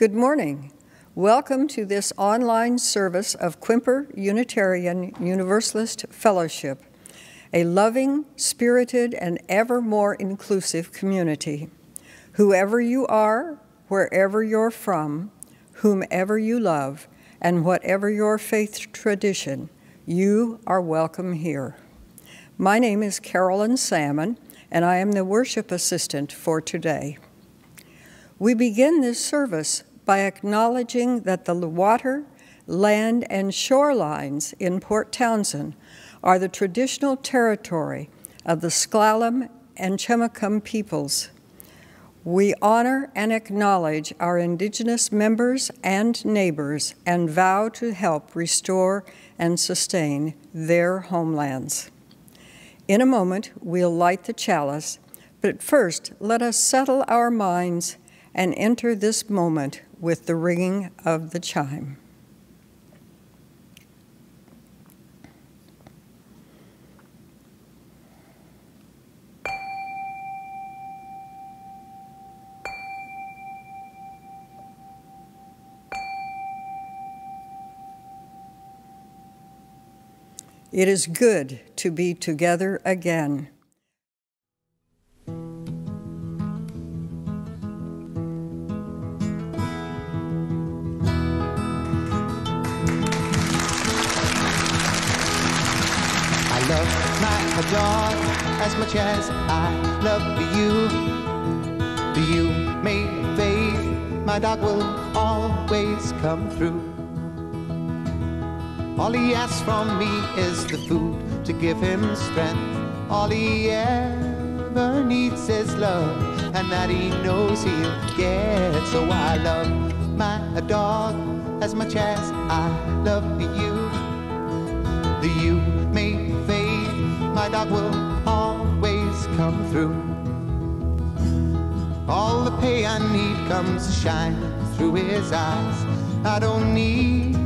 Good morning. Welcome to this online service of Quimper Unitarian Universalist Fellowship, a loving, spirited, and ever more inclusive community. Whoever you are, wherever you're from, whomever you love, and whatever your faith tradition, you are welcome here. My name is Carolyn Salmon, and I am the worship assistant for today. We begin this service by acknowledging that the water, land, and shorelines in Port Townsend are the traditional territory of the S'Klallam and Chemakum peoples. We honor and acknowledge our Indigenous members and neighbors and vow to help restore and sustain their homelands. In a moment, we'll light the chalice, but first, let us settle our minds and enter this moment with the ringing of the chime. It is good to be together again. I love my dog as much as I love you. You may fade, my dog will always come through. All he asks from me is the food to give him strength. All he ever needs is love, and that he knows he'll get. So I love my dog as much as I love you. You may fade, my dog will always come through. All the pay I need comes shining through his eyes. I don't need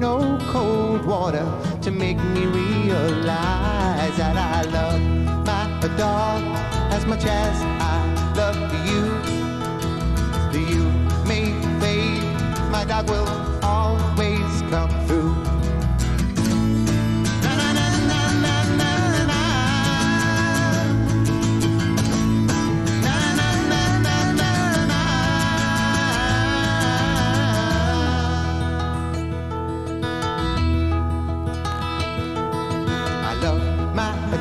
no cold water to make me realize that I love my dog as much as I love you. You may fade, my dog will always come through.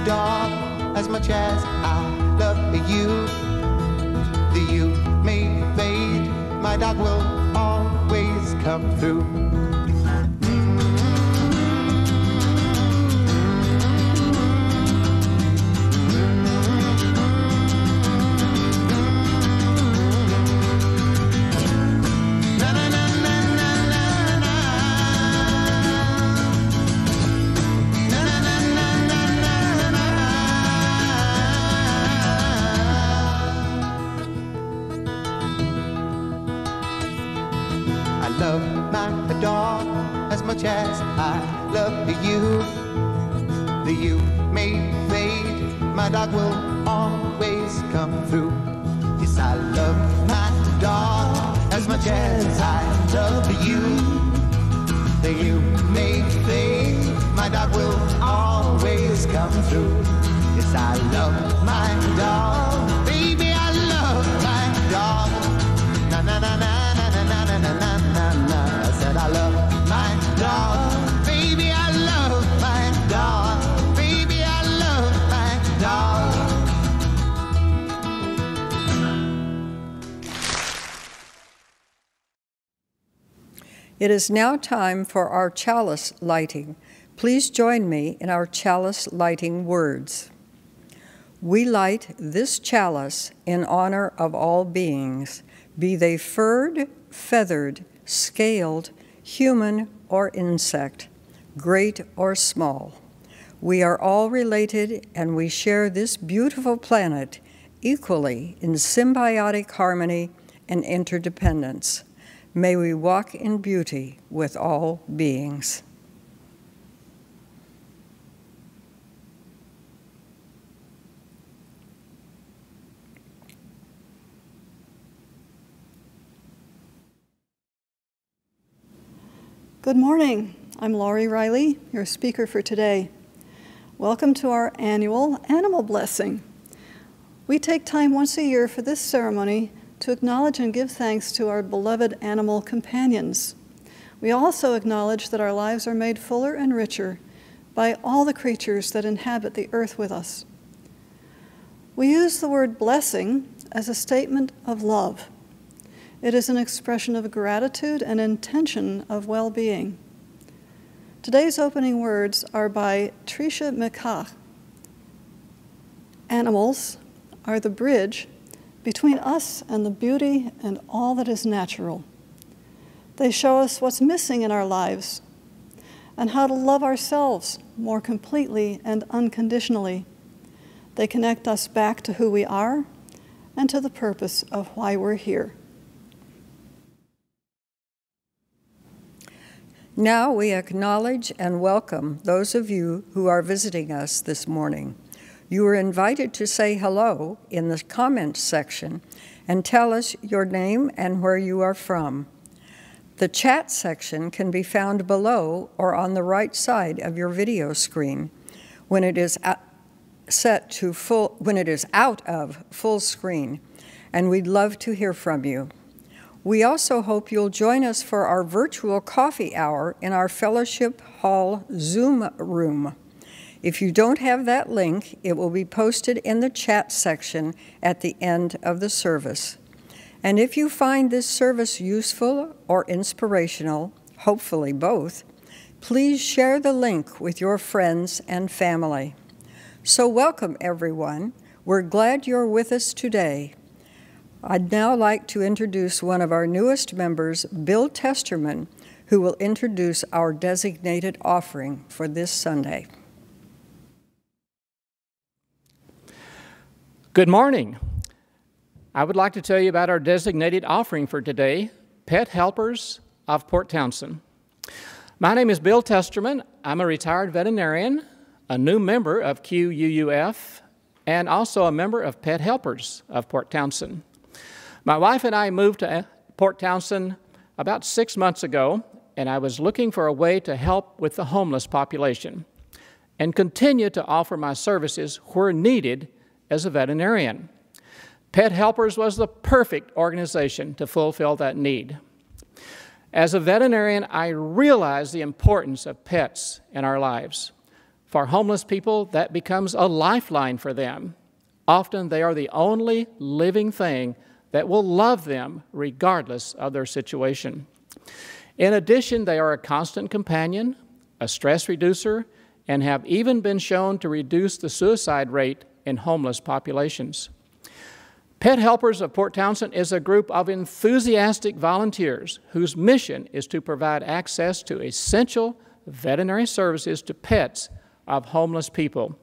Dog as much as I love you. You may fade, my dog will always come through. As I love you. You may fade, my dog will always come through. Yes, I love my dog as much as I love you. You may fade, my dog will always come through. Yes, I love my dog, baby, I love my dog. Na na na na na na na na na na. I said I love my dog, baby, I love my dog, baby, I love my dog. It is now time for our chalice lighting. Please join me in our chalice lighting words. We light this chalice in honor of all beings, be they furred, feathered, scaled, human or insect, great or small. We are all related and we share this beautiful planet equally in symbiotic harmony and interdependence. May we walk in beauty with all beings. Good morning. I'm Laurie Riley, your speaker for today. Welcome to our annual Animal Blessing. We take time once a year for this ceremony to acknowledge and give thanks to our beloved animal companions. We also acknowledge that our lives are made fuller and richer by all the creatures that inhabit the earth with us. We use the word blessing as a statement of love. It is an expression of gratitude and intention of well-being. Today's opening words are by Tricia McCach. Animals are the bridge between us and the beauty and all that is natural. They show us what's missing in our lives and how to love ourselves more completely and unconditionally. They connect us back to who we are and to the purpose of why we're here. Now we acknowledge and welcome those of you who are visiting us this morning. You are invited to say hello in the comments section and tell us your name and where you are from. The chat section can be found below or on the right side of your video screen when it is out of full screen, and we'd love to hear from you. We also hope you'll join us for our virtual coffee hour in our Fellowship Hall Zoom room. If you don't have that link, it will be posted in the chat section at the end of the service. And if you find this service useful or inspirational, hopefully both, please share the link with your friends and family. So welcome, everyone. We're glad you're with us today. I'd now like to introduce one of our newest members, Bill Testerman, who will introduce our designated offering for this Sunday. Good morning. I would like to tell you about our designated offering for today, Pet Helpers of Port Townsend. My name is Bill Testerman. I'm a retired veterinarian, a new member of QUUF, and also a member of Pet Helpers of Port Townsend. My wife and I moved to Port Townsend about 6 months ago, and I was looking for a way to help with the homeless population and continue to offer my services where needed as a veterinarian. Pet Helpers was the perfect organization to fulfill that need. As a veterinarian, I realize the importance of pets in our lives. For homeless people, that becomes a lifeline for them. Often they are the only living thing that will love them regardless of their situation. In addition, they are a constant companion, a stress reducer, and have even been shown to reduce the suicide rate in homeless populations. Pet Helpers of Port Townsend is a group of enthusiastic volunteers whose mission is to provide access to essential veterinary services to pets of homeless people.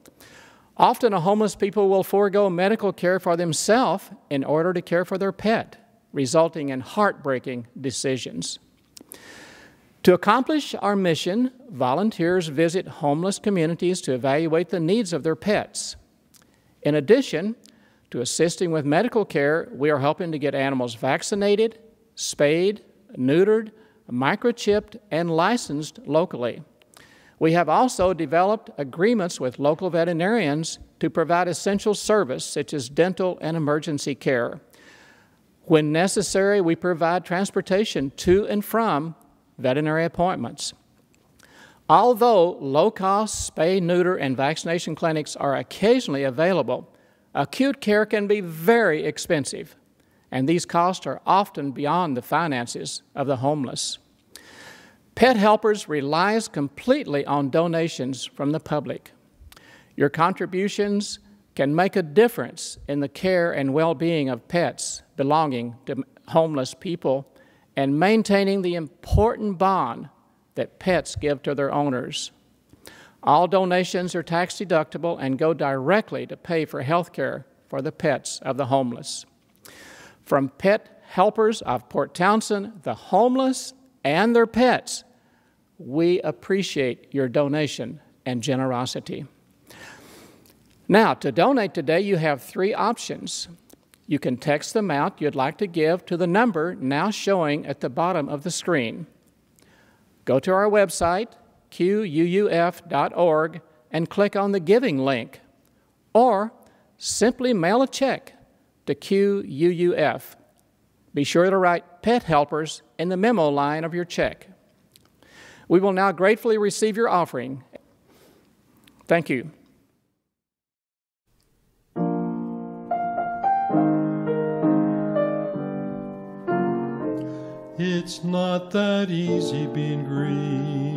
Often, a homeless people will forego medical care for themselves in order to care for their pet, resulting in heartbreaking decisions. To accomplish our mission, volunteers visit homeless communities to evaluate the needs of their pets. In addition to assisting with medical care, we are helping to get animals vaccinated, spayed, neutered, microchipped, and licensed locally. We have also developed agreements with local veterinarians to provide essential service such as dental and emergency care. When necessary, we provide transportation to and from veterinary appointments. Although low-cost spay, neuter, and vaccination clinics are occasionally available, acute care can be very expensive, and these costs are often beyond the finances of the homeless. Pet Helpers relies completely on donations from the public. Your contributions can make a difference in the care and well-being of pets belonging to homeless people and maintaining the important bond that pets give to their owners. All donations are tax-deductible and go directly to pay for health care for the pets of the homeless. From Pet Helpers of Port Townsend, the homeless, and their pets, we appreciate your donation and generosity. Now, to donate today, you have 3 options. You can text the amount you'd like to give to the number now showing at the bottom of the screen. Go to our website, quuuf.org, and click on the Giving link, or simply mail a check to QUUF. Be sure to write Pet Helpers in the memo line of your check. We will now gratefully receive your offering. Thank you. It's not that easy being green,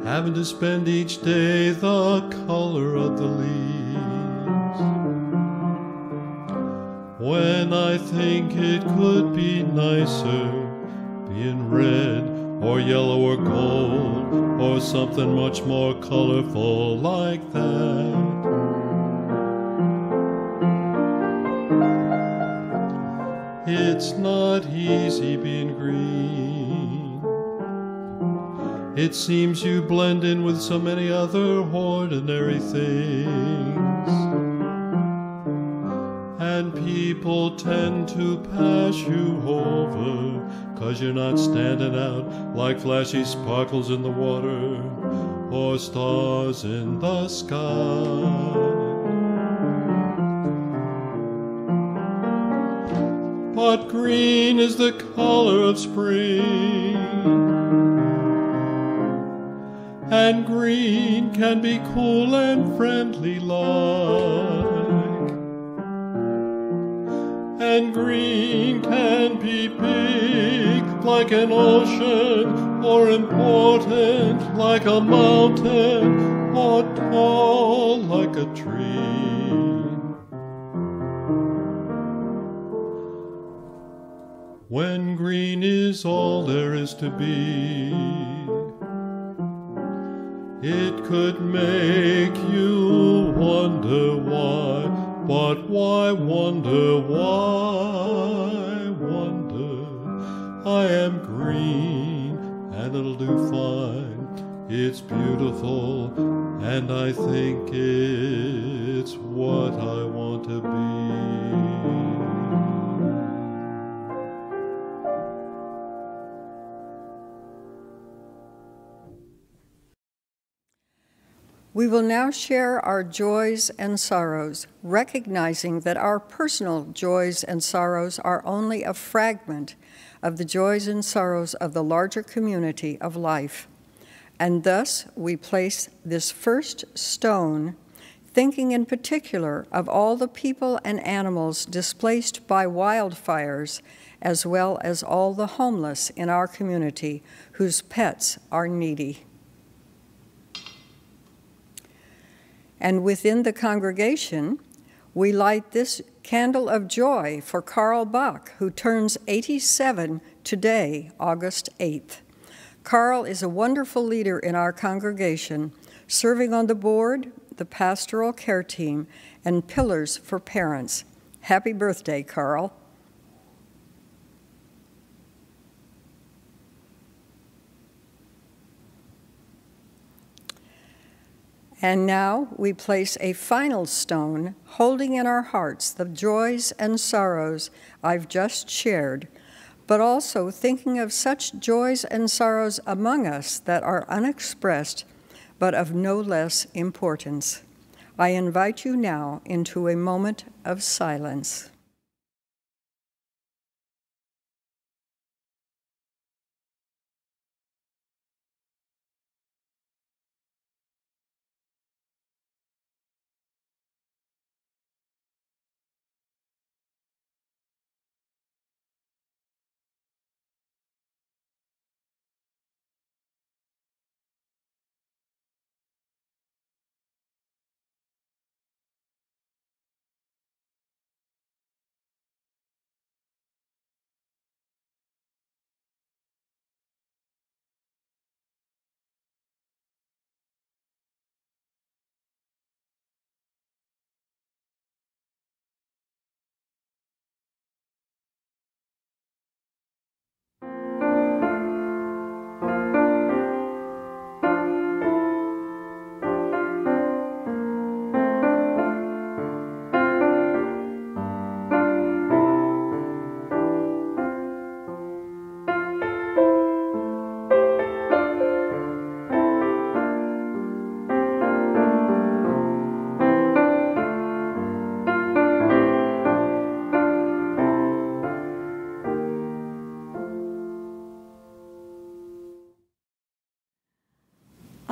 having to spend each day the color of the leaves, when I think it could be nicer being red or yellow or gold or something much more colorful like that. It's not easy being green. It seems you blend in with so many other ordinary things, and people tend to pass you over 'cause you're not standing out like flashy sparkles in the water or stars in the sky. But green is the color of spring, and green can be cool and friendly like, and green can be big like an ocean, or important like a mountain, or tall like a tree. When green is all there is to be, it could make you wonder why, but why wonder, why wonder? I am green and it'll do fine. It's beautiful and I think it's what I want to be. We will now share our joys and sorrows, recognizing that our personal joys and sorrows are only a fragment of the joys and sorrows of the larger community of life. And thus we place this first stone, thinking in particular of all the people and animals displaced by wildfires, as well as all the homeless in our community whose pets are needy. And within the congregation, we light this candle of joy for Carl Bach, who turns 87 today, August 8th. Carl is a wonderful leader in our congregation, serving on the board, the pastoral care team, and Pillars for Parents. Happy birthday, Carl. And now we place a final stone, holding in our hearts the joys and sorrows I've just shared, but also thinking of such joys and sorrows among us that are unexpressed, but of no less importance. I invite you now into a moment of silence.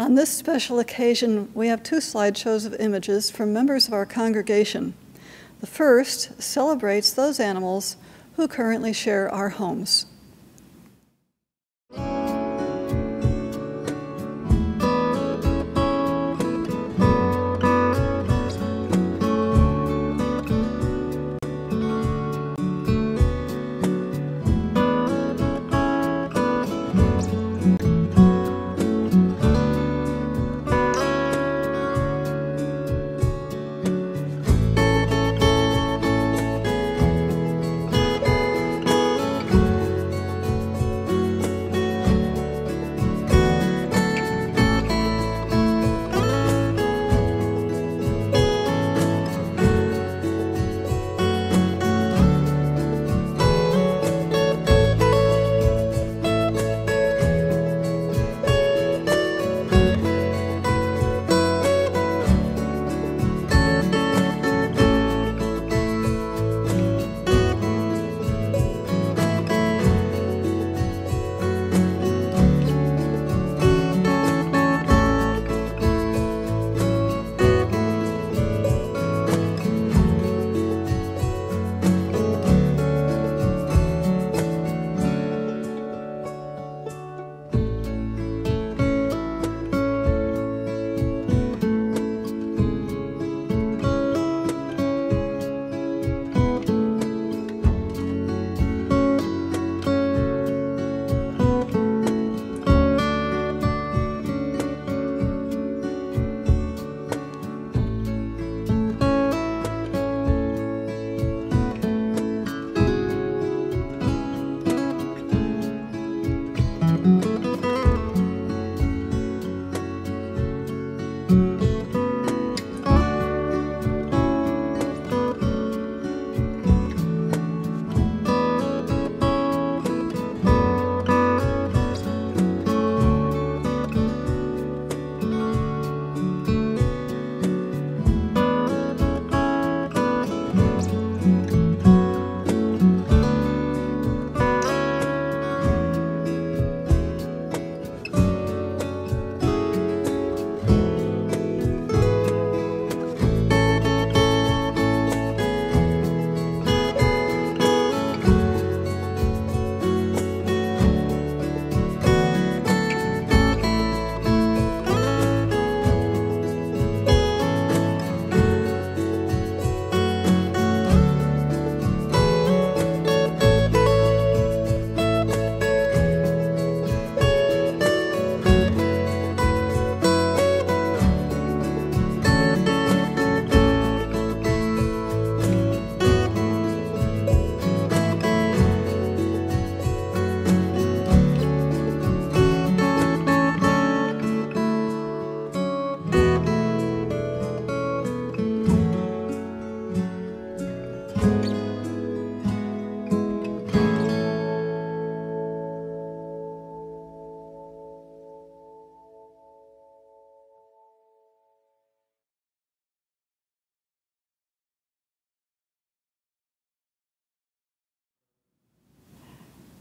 On this special occasion, we have 2 slideshows of images from members of our congregation. The first celebrates those animals who currently share our homes.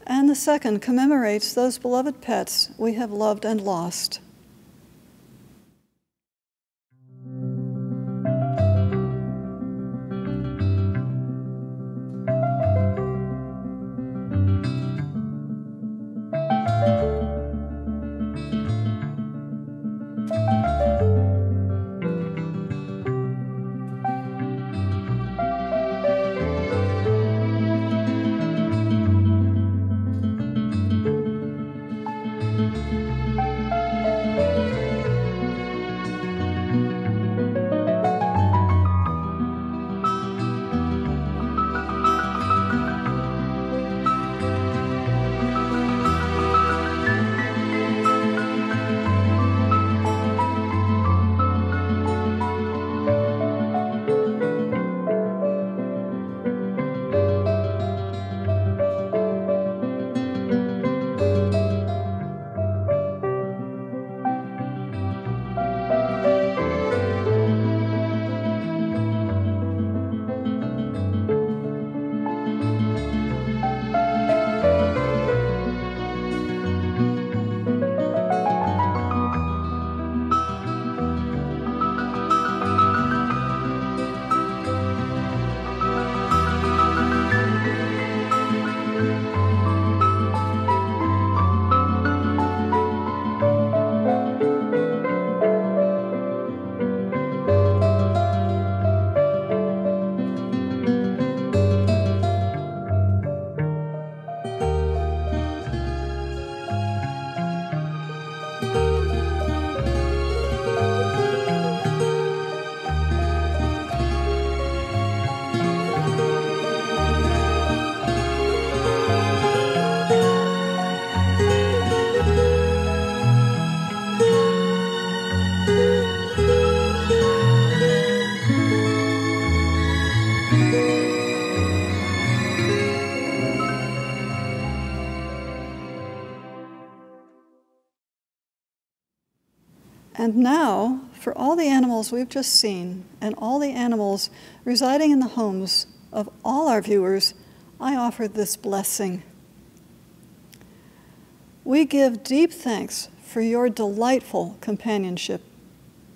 And the second commemorates those beloved pets we have loved and lost. And now, for all the animals we've just seen and all the animals residing in the homes of all our viewers, I offer this blessing. We give deep thanks for your delightful companionship,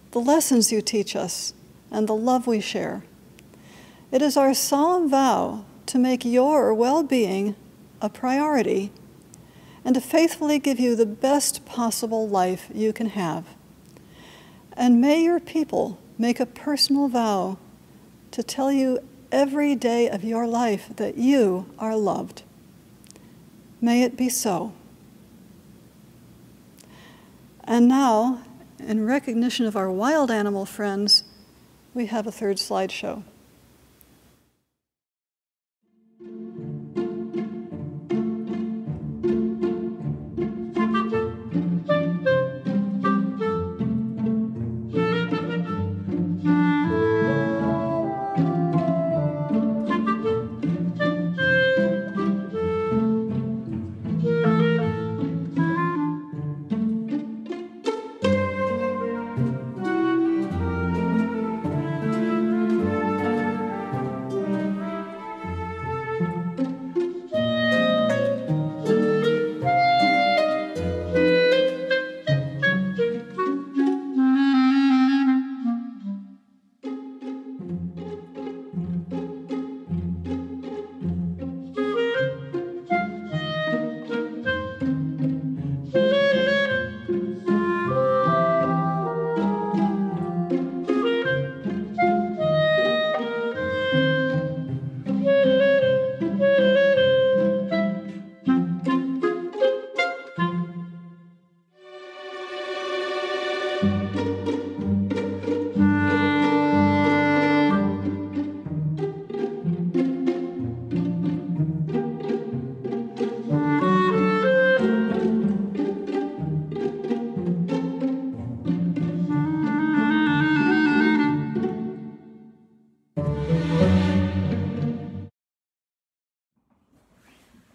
the lessons you teach us, and the love we share. It is our solemn vow to make your well-being a priority and to faithfully give you the best possible life you can have. And may your people make a personal vow to tell you every day of your life that you are loved. May it be so. And now, in recognition of our wild animal friends, we have a third slideshow.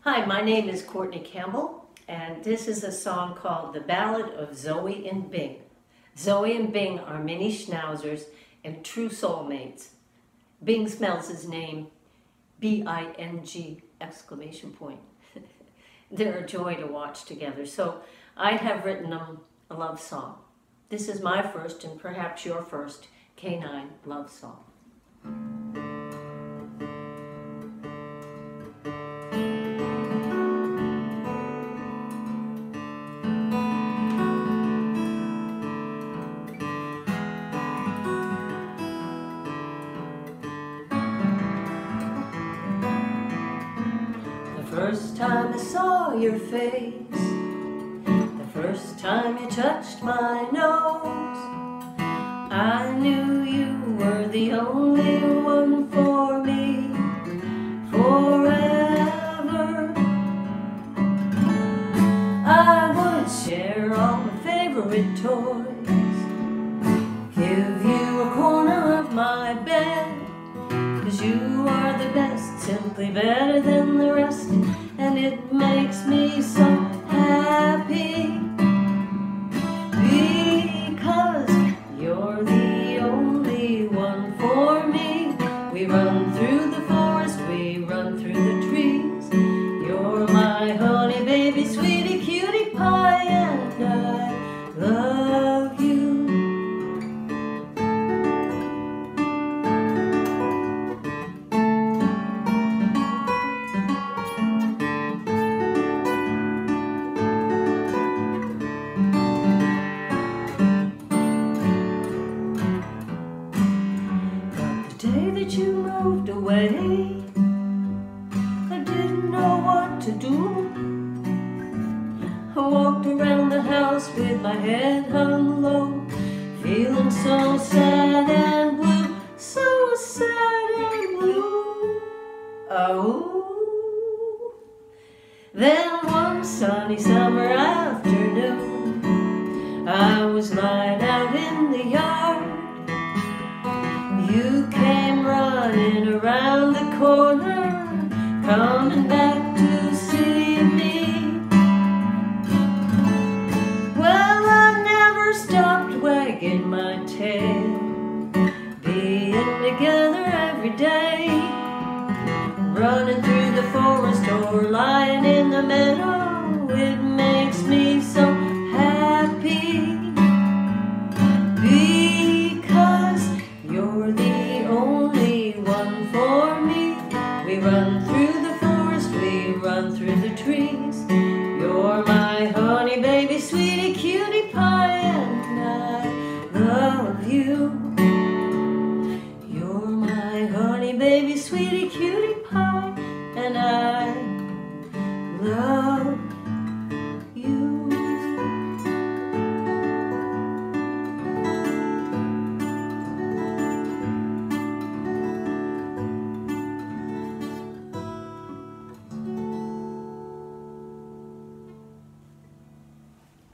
Hi, my name is Courtney Campbell, and this is a song called The Ballad of Zoe and Bing. Zoe and Bing are mini schnauzers and true soulmates. Bing spells his name B-I-N-G exclamation point. They're a joy to watch together, so I have written them a love song. This is my first and perhaps your first canine love song. First time I saw your face, the first time you touched my nose, I knew you were the only one for me, forever. I would share all my favorite toys, give you a corner of my bed, 'cause you are the best, simply better than the rest, and it makes me so happy, because you're the only one for me. We run through the forest, we run through the trees, you're my honey baby, sweetie cutie pie, and I love you. You moved away, I didn't know what to do. I walked around the house with my head hung low, feeling so sad and blue, so sad and blue. Oh, then one sunny summer afternoon, I was lying out in the yard. You came running around the corner, coming back to see me. Well, I never stopped wagging wagging my tail. Being together every day, running through the forest or lying in the meadow, it makes me so happy. Because you're the only one for me. We run through the forest, we run through the trees. You're my honey baby, sweetie cutie pie, and I love you. You're my honey baby, sweetie cutie pie, and I love you.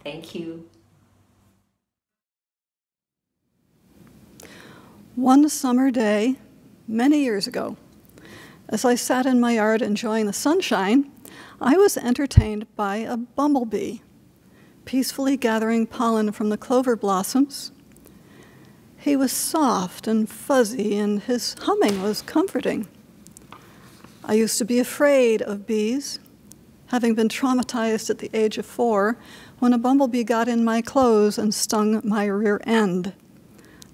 Thank you. One summer day, many years ago, as I sat in my yard enjoying the sunshine, I was entertained by a bumblebee, peacefully gathering pollen from the clover blossoms. He was soft and fuzzy, and his humming was comforting. I used to be afraid of bees, having been traumatized at the age of 4 when a bumblebee got in my clothes and stung my rear end.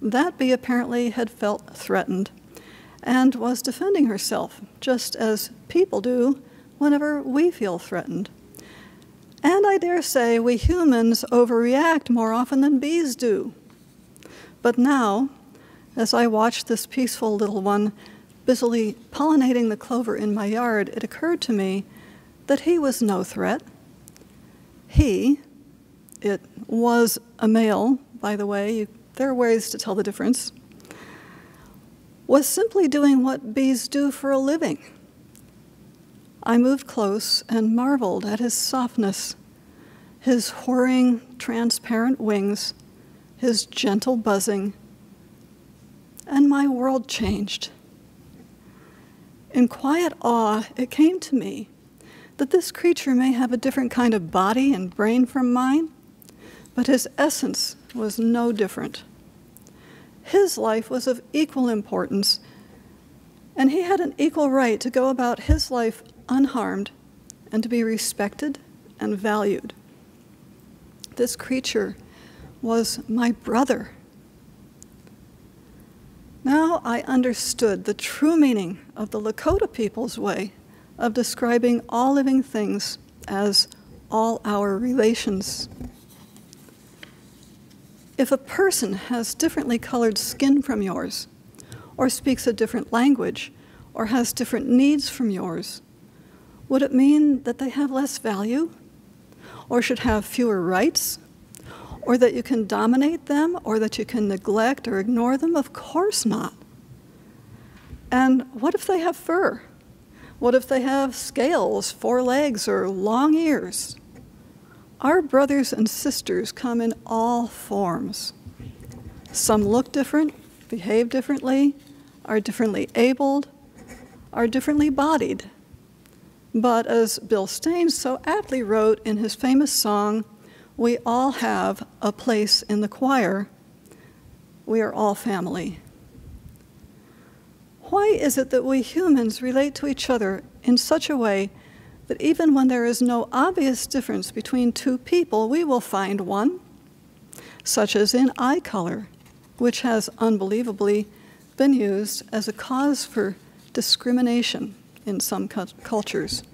That bee apparently had felt threatened and was defending herself, just as people do whenever we feel threatened. And I dare say we humans overreact more often than bees do. But now, as I watched this peaceful little one busily pollinating the clover in my yard, it occurred to me that he was no threat. It was a male, by the way, there are ways to tell the difference, was simply doing what bees do for a living. I moved close and marveled at his softness, his whirring, transparent wings, his gentle buzzing, and my world changed. In quiet awe, it came to me that this creature may have a different kind of body and brain from mine, but his essence was no different. His life was of equal importance, and he had an equal right to go about his life unharmed and to be respected and valued. This creature was my brother. Now I understood the true meaning of the Lakota people's way of describing all living things as all our relations. If a person has differently colored skin from yours, or speaks a different language, or has different needs from yours, would it mean that they have less value, or should have fewer rights, or that you can dominate them, or that you can neglect or ignore them? Of course not. And what if they have fur? What if they have scales, 4 legs, or long ears? Our brothers and sisters come in all forms. Some look different, behave differently, are differently abled, are differently bodied. But as Bill Staines so aptly wrote in his famous song, "We all have a place in the choir. We are all family." Why is it that we humans relate to each other in such a way that even when there is no obvious difference between two people, we will find one, such as in eye color, which has unbelievably been used as a cause for discrimination in some cultures?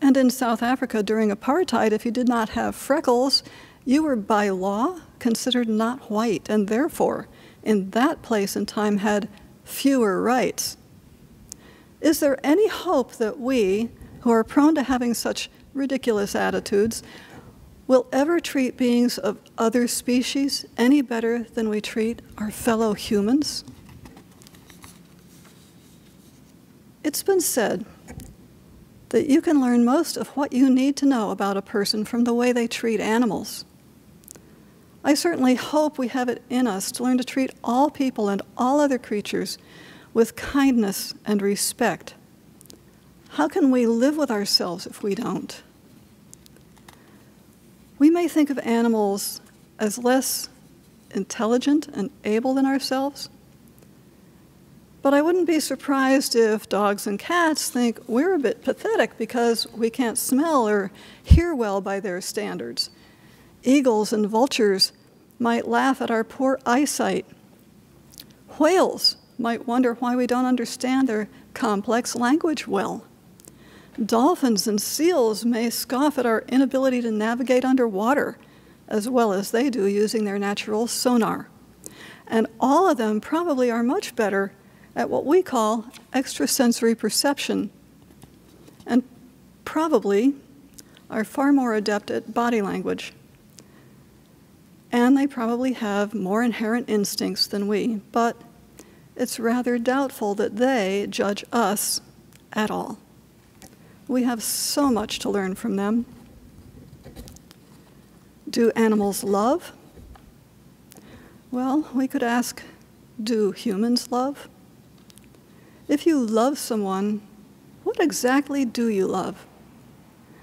And in South Africa during apartheid, if you did not have freckles, you were by law considered not white, and therefore, in that place and time, had fewer rights. Is there any hope that we, who are prone to having such ridiculous attitudes, will ever treat beings of other species any better than we treat our fellow humans? It's been said that you can learn most of what you need to know about a person from the way they treat animals. I certainly hope we have it in us to learn to treat all people and all other creatures with kindness and respect. How can we live with ourselves if we don't? We may think of animals as less intelligent and able than ourselves? But I wouldn't be surprised if dogs and cats think we're a bit pathetic because we can't smell or hear well by their standards. Eagles and vultures might laugh at our poor eyesight. Whales might wonder why we don't understand their complex language well. Dolphins and seals may scoff at our inability to navigate underwater as well as they do using their natural sonar. And all of them probably are much better at what we call extrasensory perception, and probably are far more adept at body language. And they probably have more inherent instincts than we, but it's rather doubtful that they judge us at all. We have so much to learn from them. Do animals love? Well, we could ask, do humans love? If you love someone, what exactly do you love?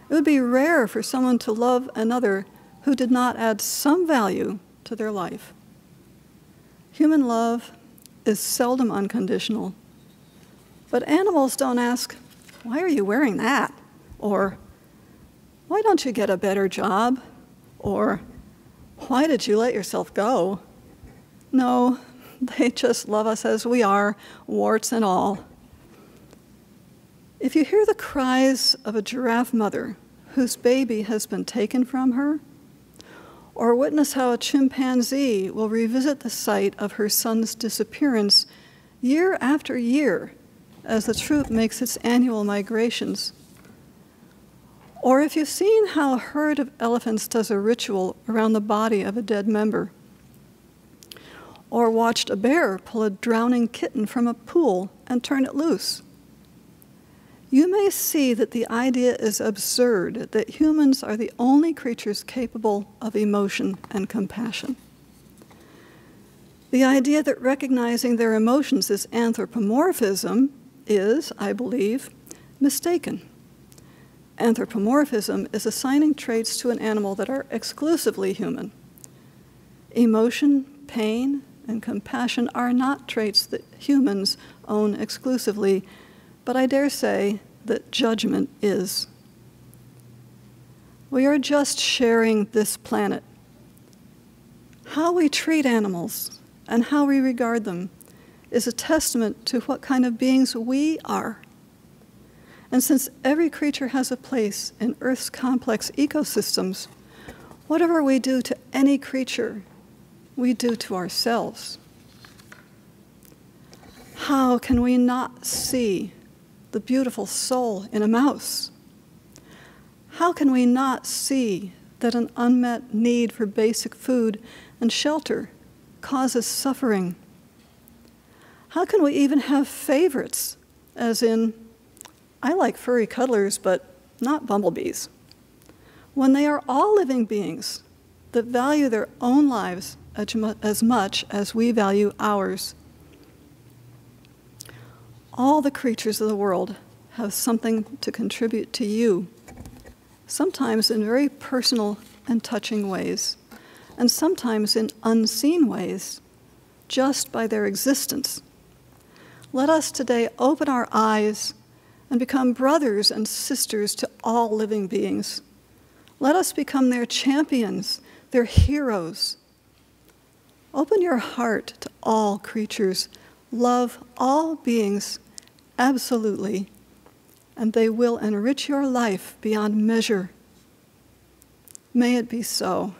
It would be rare for someone to love another who did not add some value to their life. Human love is seldom unconditional. But animals don't ask, why are you wearing that? Or, why don't you get a better job? Or, why did you let yourself go? No, they just love us as we are, warts and all. If you hear the cries of a giraffe mother whose baby has been taken from her, or witness how a chimpanzee will revisit the site of her son's disappearance year after year as the troop makes its annual migrations, or if you've seen how a herd of elephants does a ritual around the body of a dead member, or watched a bear pull a drowning kitten from a pool and turn it loose, you may see that the idea is absurd that humans are the only creatures capable of emotion and compassion. The idea that recognizing their emotions is anthropomorphism is, I believe, mistaken. Anthropomorphism is assigning traits to an animal that are exclusively human. Emotion, pain, and compassion are not traits that humans own exclusively, but I dare say that judgment is. We are just sharing this planet. How we treat animals and how we regard them is a testament to what kind of beings we are. And since every creature has a place in Earth's complex ecosystems, whatever we do to any creature, we do to ourselves. How can we not see the beautiful soul in a mouse? How can we not see that an unmet need for basic food and shelter causes suffering? How can we even have favorites, as in, I like furry cuddlers, but not bumblebees, when they are all living beings that value their own lives as much as we value ours? All the creatures of the world have something to contribute to you, sometimes in very personal and touching ways, and sometimes in unseen ways, just by their existence. Let us today open our eyes and become brothers and sisters to all living beings. Let us become their champions, their heroes. Open your heart to all creatures. Love all beings absolutely, and they will enrich your life beyond measure. May it be so.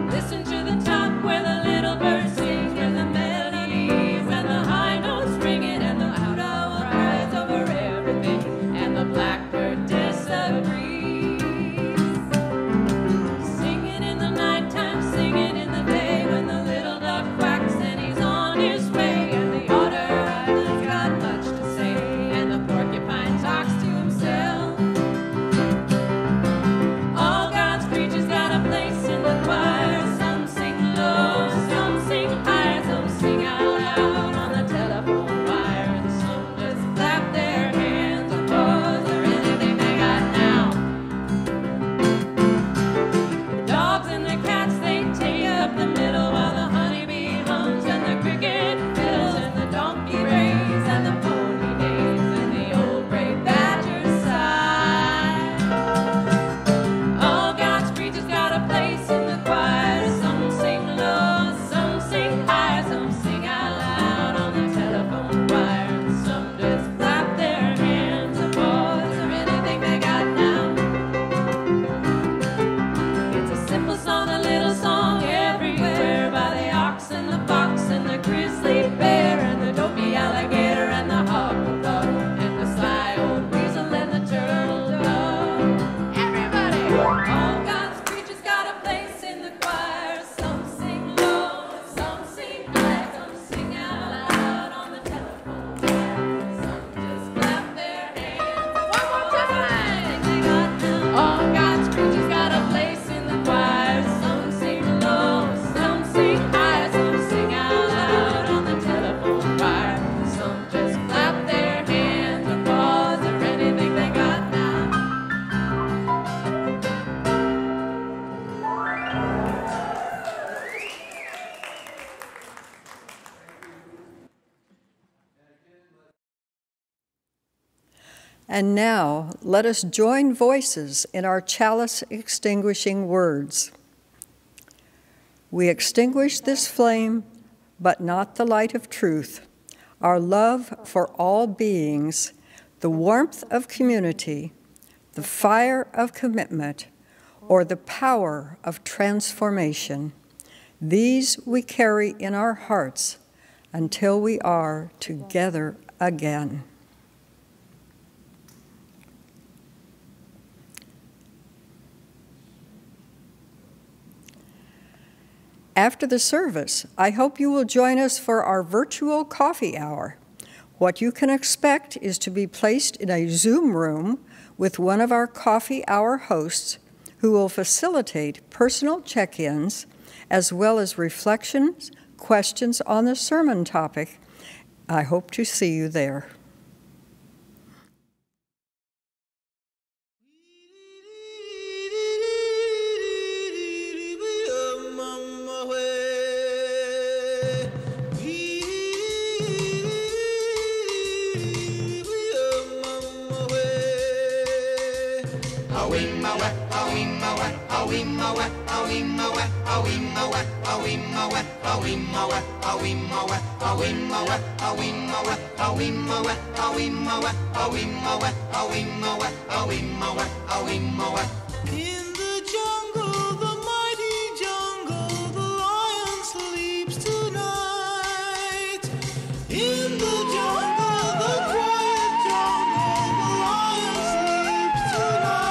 Listen to the top where the little bird sings. And now, let us join voices in our chalice extinguishing words. We extinguish this flame, but not the light of truth, our love for all beings, the warmth of community, the fire of commitment, or the power of transformation. These we carry in our hearts until we are together again. After the service, I hope you will join us for our virtual coffee hour. What you can expect is to be placed in a Zoom room with one of our coffee hour hosts who will facilitate personal check-ins as well as reflections, questions on the sermon topic. I hope to see you there. In the jungle, the mighty jungle, the lion sleeps tonight. In the jungle, the quiet jungle, the lion sleeps tonight.